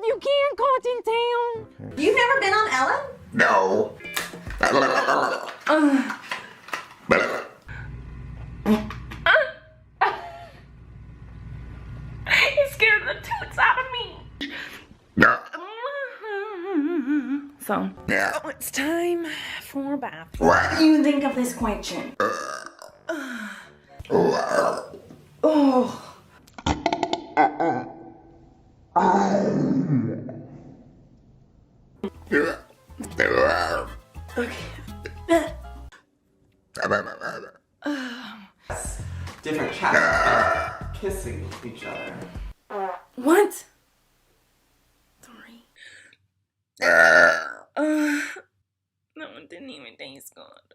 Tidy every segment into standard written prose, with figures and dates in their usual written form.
you can't cottontail. You've never been on Ellen? No. It scared the toots out of me. No. So, Yeah. it's time for a bath. What? Do you think of this question? Oh. Different chapters kissing each other. What? Sorry. That one didn't even taste good.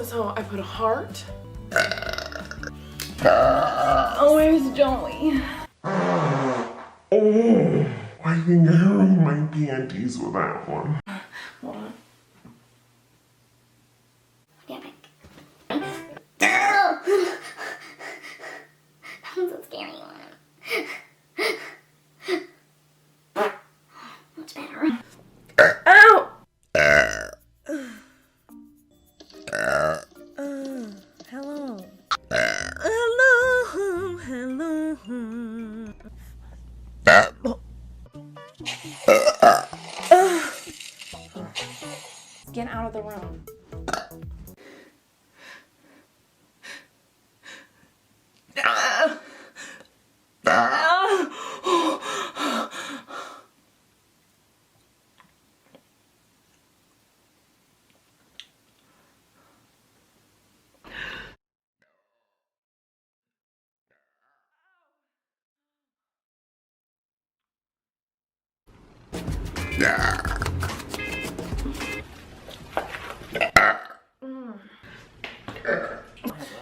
So I put a heart. Oh, where's Joey? Oh, I think I hurt my panties with that one. Hold on. Get back. That one's a scary one. Much better. Ow! Hello. Hello. Get out of the room.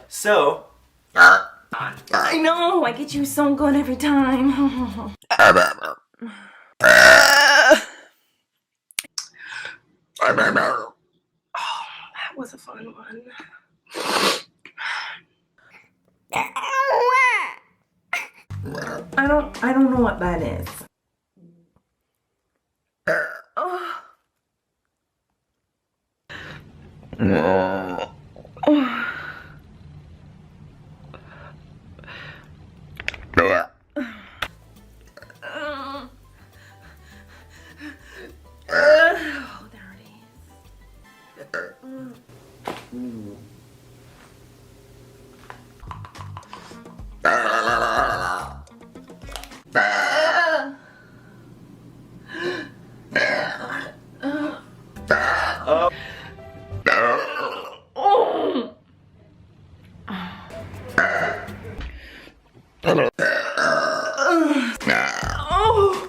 So, I know, I get you so good every time. That was a fun one. I don't know what that is. Oh. Oh, there it is. Oh.